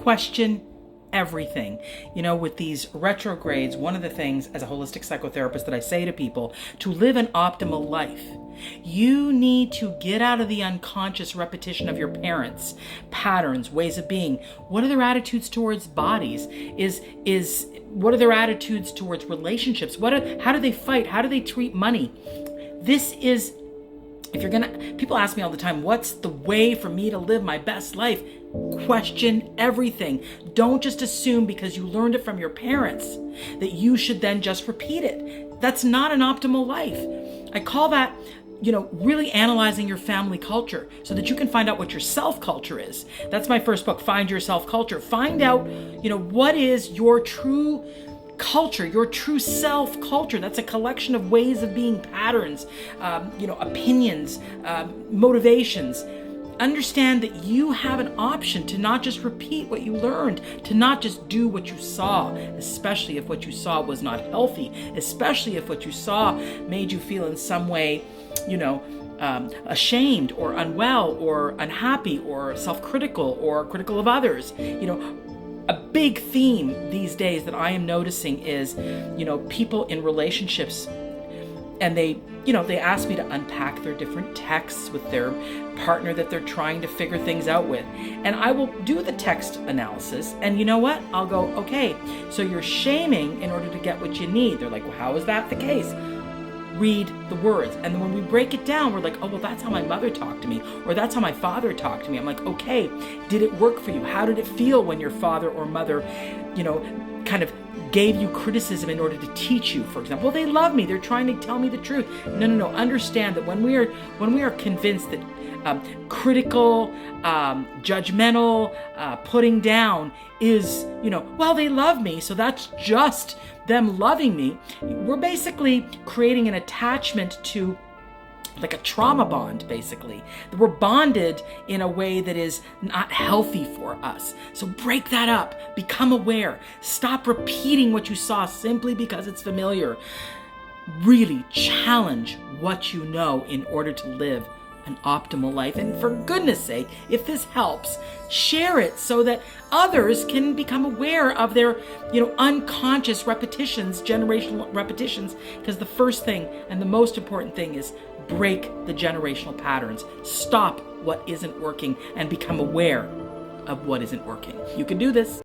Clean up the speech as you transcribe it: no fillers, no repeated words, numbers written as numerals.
question everything. You know, with these retrogrades, one of the things as a holistic psychotherapist that I say to people, to live an optimal life, you need to get out of the unconscious repetition of your parents' patterns, ways of being. What are their attitudes towards bodies? What are their attitudes towards relationships? How do they fight? How do they treat money? This is, people ask me all the time, what's the way for me to live my best life? Question everything. Don't just assume because you learned it from your parents that you should then just repeat it. That's not an optimal life. I call that, really analyzing your family culture so that you can find out what your self-culture is. That's my first book, Find Your Self-Culture. Find out, what is your true culture, your true self-culture. That's a collection of ways of being, patterns, opinions, motivations. Understand that you have an option to not just repeat what you learned, to not just do what you saw, especially if what you saw was not healthy, especially if what you saw made you feel in some way, ashamed or unwell or unhappy or self-critical or critical of others. A big theme these days that I am noticing is, people in relationships, and they ask me to unpack their different texts with their partner that they're trying to figure things out with. And I will do the text analysis, and you know what? I'll go, okay, so you're shaming in order to get what you need. They're like, well, how is that the case? Read the words. And then when we break it down, we're like, oh, well, that's how my mother talked to me, or that's how my father talked to me. I'm like, okay, did it work for you? How did it feel when your father or mother, kind of gave you criticism in order to teach you, for example? Well, they love me. They're trying to tell me the truth. No. Understand that when we are convinced that critical, judgmental, putting down is, well, they love me, so that's just them loving me. We're basically creating an attachment to, like a trauma bond, basically. We're bonded in a way that is not healthy for us. So break that up. Become aware. Stop repeating what you saw simply because it's familiar. Really challenge what you know in order to live an optimal life. And for goodness sake, if this helps, share it so that others can become aware of their, unconscious repetitions, generational repetitions. Because the first thing and the most important thing is break the generational patterns. Stop what isn't working and become aware of what isn't working. You can do this.